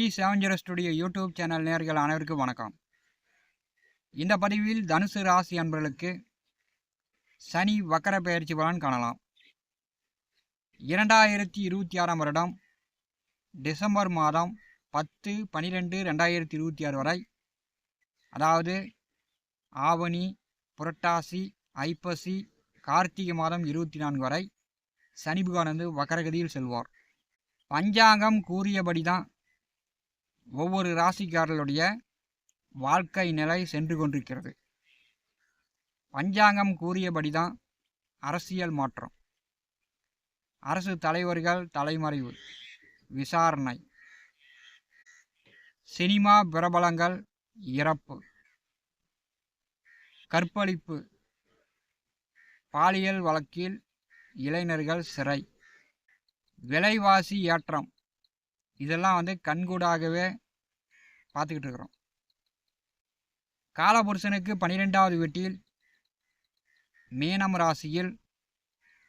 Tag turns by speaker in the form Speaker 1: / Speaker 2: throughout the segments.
Speaker 1: டி7 studio YouTube channel நேயர்கள் அனைவருக்கும் வணக்கம். இந்த பதிவில் தனுசு ராசி அன்பர்களுக்கு சனி வக்கர பெயர்ச்சி பலன் காணலாம். 2026 வருடம் டிசம்பர் மாதம் 10-12-2026 வரை, அதாவது ஆவணி, புரட்டாசி, ஐப்பசி, கார்த்திகை மாதம் 24 வரை சனி பகவான் வக்கரகதியில் செல்வார். பஞ்சாங்கம் கூறியபடி தான் ஒவ்வொரு ராசிக்காரர்களுடைய வாழ்க்கை நிலை சென்று கொண்டிருக்கிறது. பஞ்சாங்கம் கூறியபடி தான் அரசியல் மாற்றம், அரசு தலைவர்கள் தலைமறைவு, விசாரணை, சினிமா பிரபலங்கள் இறப்பு, கற்பழிப்பு, பாலியல் வழக்கில் இளைஞர்கள் சிறை, விலைவாசி ஏற்றம், இதெல்லாம் கண்கூடாகவே பார்த்துக்கிட்டு இருக்கிறோம். காலபுருஷனுக்கு 12வது வீட்டில் மீனம் ராசியில்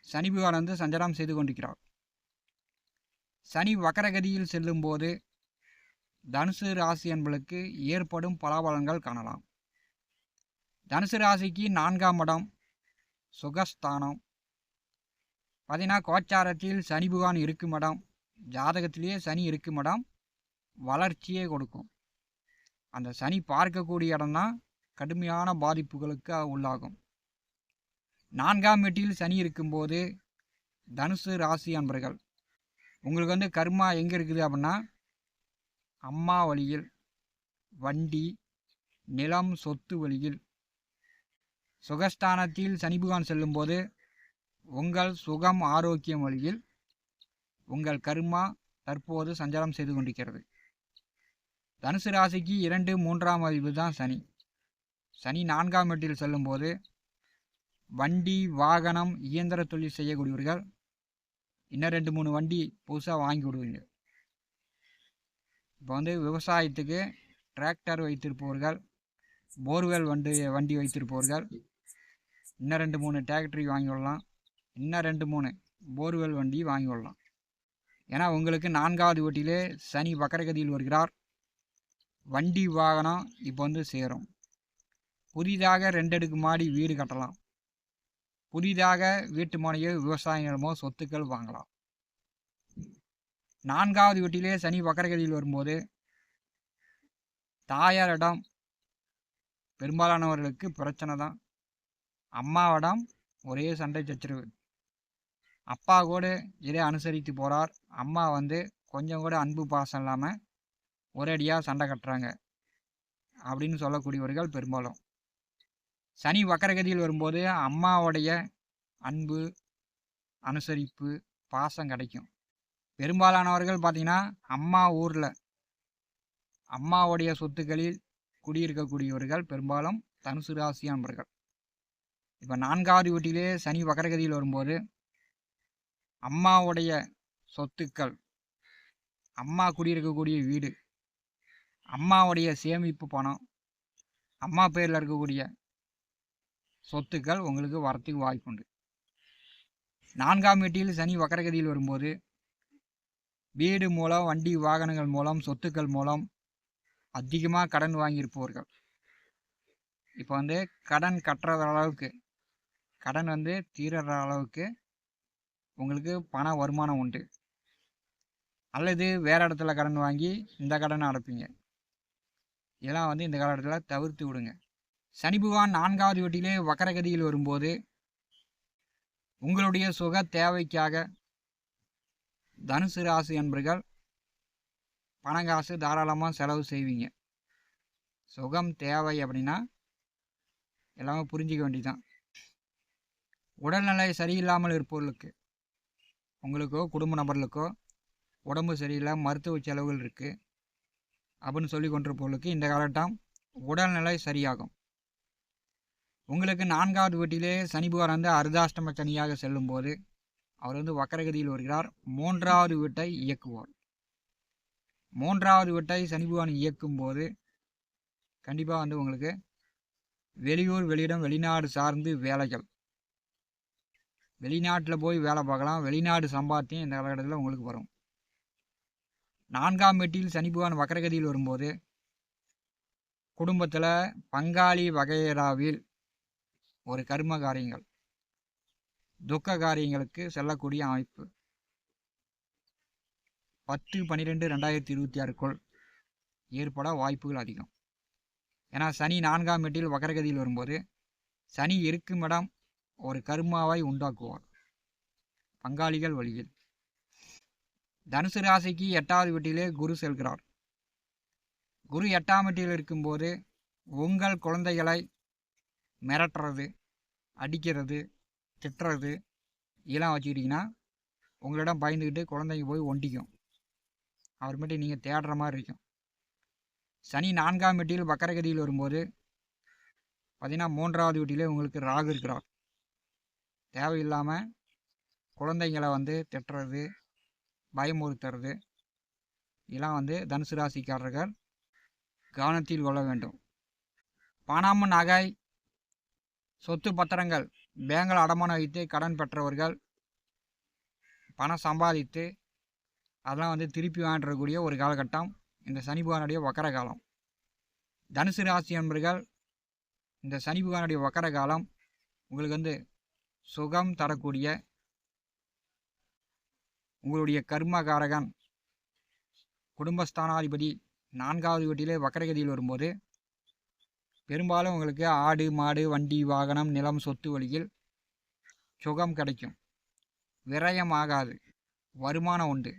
Speaker 1: சனி பகவான் சஞ்சாரம் செய்து கொண்டிருக்கிறார். சனி வக்கரகதியில் செல்லும்போது தனுசு ராசி என்பதற்கு ஏற்படும் பலாபலன்கள் காணலாம். தனுசு ராசிக்கு 4ஆம் இடம் சுகஸ்தானம். பார்த்தீங்கன்னா கோச்சாரத்தில் சனி பகவான் இருக்கும் இடம், ஜாதகத்திலேயே சனி இருக்கும் இடம் வளர்ச்சியே கொடுக்கும். அந்த சனி பார்க்கக்கூடிய இடம்தான் கடுமையான பாதிப்புகளுக்கு உள்ளாகும். 4ஆம் வீட்டில் சனி இருக்கும்போது தனுசு ராசி அன்பர்கள் உங்களுக்கு கர்மா எங்கே இருக்குது அப்படின்னா, அம்மா வழியில், வண்டி, நிலம், சொத்து வழியில். சுகஸ்தானத்தில் சனி பகவான் செல்லும்போது உங்கள் சுகம் ஆரோக்கியம் வழியில் உங்கள் கர்மா தற்போது சஞ்சாரம் செய்து கொண்டிருக்கிறது. தனுசு ராசிக்கு 2, 3ஆம் அதிபதி தான் சனி. சனி 4ஆம் வீட்டில் செல்லும்போது வண்டி, வாகனம், இயந்திர தொழில் செய்யக்கூடியவர்கள் இன்னும் 2-3 வண்டி புதுசாக வாங்கி விடுவீங்க. இப்போ விவசாயத்துக்கு டிராக்டர் வைத்திருப்பவர்கள், போர்வெல் வண்டி வைத்திருப்பவர்கள் இன்னும் 2-3 டிராக்டரி வாங்கி விடலாம். இன்னும் 2-3 போர்வெல் வண்டி வாங்கி விடலாம். ஏன்னா உங்களுக்கு 4ஆவது வீட்டிலே சனி வக்கரகதியில் வருகிறார். வண்டி வாகனம் இப்போ சேரும். புதிதாக 2 அடுக்கு மாடி வீடு கட்டலாம். புதிதாக வீட்டு மனையோ விவசாய நிலமோ சொத்துக்கள் வாங்கலாம். 4ஆவது வீட்டிலே சனி வக்கரகதியில் வரும்போது தாயாரிடம் பெரும்பாலானவர்களுக்கு பிரச்சனை தான். அம்மாவிடம் ஒரே சண்டை சச்சரவு. அப்பா கூட இதே அனுசரித்து போகிறார், அம்மா கொஞ்சம் கூட அன்பு பாசம் இல்லாமல் ஒரேடியாக சண்டை கட்டுறாங்க அப்படின்னு சொல்லக்கூடியவர்கள் பெரும்பாலும். சனி வக்கரகதியில் வரும்போது அம்மாவுடைய அன்பு, அனுசரிப்பு, பாசம் கிடைக்கும். பெரும்பாலானவர்கள் பார்த்திங்கன்னா அம்மா ஊரில் அம்மாவுடைய சொத்துக்களில் குடியிருக்கக்கூடியவர்கள் பெரும்பாலும் தனுசு ராசி அன்பர்கள். இப்போ 4ஆவது வீட்டிலே சனி வக்கரகதியில் வரும்போது அம்மாவுடைய சொத்துக்கள், அம்மா குடியிருக்கக்கூடிய வீடு, அம்மாவுடைய சேமிப்பு பணம், அம்மா பேரில் இருக்கக்கூடிய சொத்துக்கள் உங்களுக்கு வரத்துக்கு வாய்ப்புண்டு. 4ஆம் வீட்டில் சனி வக்கரகதியில் வரும்போது வீடு மூலம், வண்டி வாகனங்கள் மூலம், சொத்துக்கள் மூலம் அதிகமாக கடன் வாங்கியிருப்பவர்கள் இப்போ கடன் கட்டுற அளவுக்கு, கடன் தீர்ற அளவுக்கு உங்களுக்கு பண வருமானம் உண்டு. அல்லது வேறு இடத்துல கடன் வாங்கி இந்த கடனை அடைப்பீங்க. இதெல்லாம் இந்த காலகட்டத்தில் தவிர்த்து விடுங்க. சனி பகவான் 4ஆவது வீட்டிலே வக்கரகதியில் வரும்போது உங்களுடைய சுக தேவைக்காக தனுசு ராசி அன்பர்கள் பணங்காசு தாராளமாக செலவு செய்வீங்க. சுகம் தேவை அப்படின்னா எல்லாமே புரிஞ்சிக்க வேண்டியதுதான். உடல்நிலை சரியில்லாமல் இருப்பவர்களுக்கு, உங்களுக்கோ குடும்ப நபர்களுக்கோ உடம்பு சரியில்லை, மருத்துவ செலவுகள் இருக்குது அப்படின்னு சொல்லி கொண்டிருப்பவர்களுக்கு இந்த காலகட்டம் உடல்நிலை சரியாகும். உங்களுக்கு 4ஆவது வீட்டிலே சனி பகவான் அர்த்தாஷ்டம சனியாக செல்லும்போது அவர் வக்கரகதியில் வருகிறார். 3ஆவது வீட்டை இயக்குவார். 3ஆவது வீட்டை சனி பகவான் இயக்கும்போது கண்டிப்பாக உங்களுக்கு வெளியூர், வெளியிடம், வெளிநாடு சார்ந்து வேலைகள், வெளிநாட்டில் போய் வேலை பார்க்கலாம். வெளிநாடு சம்பாத்தியம் இந்த காலகட்டத்தில் உங்களுக்கு வரும். 4ஆம் வீட்டில் சனி பகவான் வக்ரகதியில் வரும்போது குடும்பத்தில் பங்காளி வகையறாவில் ஒரு கர்ம காரியங்கள் துக்க காரியங்களுக்கு செல்லக்கூடிய அமைப்பு 10/12/2026க்குள் ஏற்பட வாய்ப்புகள் அதிகம். ஏன்னா சனி 4ஆம் வீட்டில் வக்ரகதியில் வரும்போது சனி இருக்கும் இடம் ஒரு கர்மாவை உண்டாக்குவார் பங்காளிகள் வழியில். தனுசு ராசிக்கு 8வது வீட்டிலே குரு செல்கிறார். குரு 8ஆம் வீட்டில் இருக்கும்போது உங்கள் குழந்தைகளை மிரட்டுறது, அடிக்கிறது, திட்டுறது இதெல்லாம் வச்சுக்கிட்டிங்கன்னா உங்களிடம் பயந்துக்கிட்டு குழந்தைங்க போய் ஒண்டிக்கும். அப்புறமேட்டு நீங்கள் தேடுற மாதிரி இருக்கும். சனி 4ஆம் வீட்டில் வக்ரகதியில் வரும்போது பார்த்தீங்கன்னா 3வது வீட்டிலே உங்களுக்கு ராகு இருக்கிறார். தேவையில்லாமல் குழந்தைங்களை திட்டுறது, பயமுறுத்துறது இதெல்லாம் தனுசு ராசிக்காரர்கள் கவனத்தில் கொள்ள வேண்டும். பணம், நகை, சொத்து பத்திரங்கள் பேங்கில் அடமானம் வைத்து கடன் பெற்றவர்கள் பணம் சம்பாதித்து அதெல்லாம் திருப்பி வாங்கக்கூடிய ஒரு காலகட்டம் இந்த சனி பகவானுடைய வக்கர காலம். தனுசு ராசி என்பர்கள் இந்த சனி பகவானுடைய வக்கர காலம் உங்களுக்கு சுகம் தரக்கூடிய உங்களுடைய கர்மகாரகன் குடும்பஸ்தானாதிபதி 4வது வீட்டிலே வக்ரகதியில் வரும்போது பெரும்பாலும் உங்களுக்கு ஆடு, மாடு, வண்டி, வாகனம், நிலம், சொத்து வழியில் சுகம் கிடைக்கும். விரயம் ஆகாது, வருமானம் உண்டு.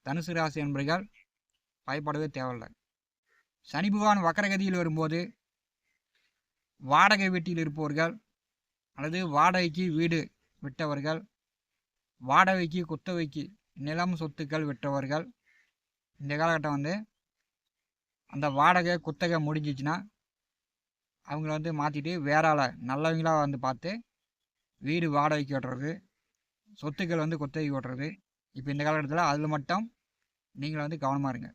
Speaker 1: தனுசு ராசி என்பர்கள் பயப்படவே தேவையில்லை. சனி பகவான் வக்ரகதியில் வரும்போது வாடகை வீட்டில் இருப்பவர்கள் அல்லது வாடகைக்கு வீடு விட்டவர்கள், வாடகைக்கு குத்தகைக்கு நிலம் சொத்துக்கள் விட்டவர்கள் இந்த காலகட்டம் அந்த வாடகை குத்தகை முடிஞ்சிச்சுன்னா அவங்கள மாற்றிட்டு வேற ஆளை நல்லவங்களாக பார்த்து வீடு வாடகைக்கு ஓட்டுறது, சொத்துக்கள் குத்தகைக்கு ஓட்டுறது. இப்போ இந்த காலகட்டத்தில் அதில் மட்டும் நீங்கள் கவனமாக இருங்க.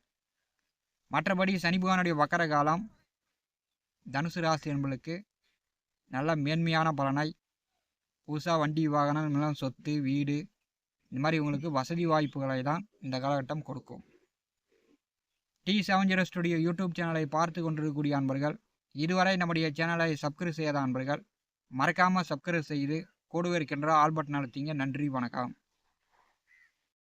Speaker 1: மற்றபடி சனி பகவானுடைய வக்கர காலம் தனுசு ராசி என்பளுக்கு நல்ல மேன்மையான பலனை, புதுசாக வண்டி, வாகனம், நிலம், சொத்து, வீடு இந்த மாதிரி உங்களுக்கு வசதி வாய்ப்புகளை தான் இந்த காலகட்டம் கொடுக்கும். T70 ஸ்டுடியோ யூடியூப் சேனலை பார்த்து கொண்டிருக்கக்கூடிய அன்பர்கள், இதுவரை நம்முடைய சேனலை சப்ஸ்கிரைப் செய்யாத அன்பர்கள் மறக்காமல் சப்ஸ்கிரைப் செய்து கூடவே இருக்கின்ற ஆல் பட்டன் அழுத்திங்க. நன்றி, வணக்கம்.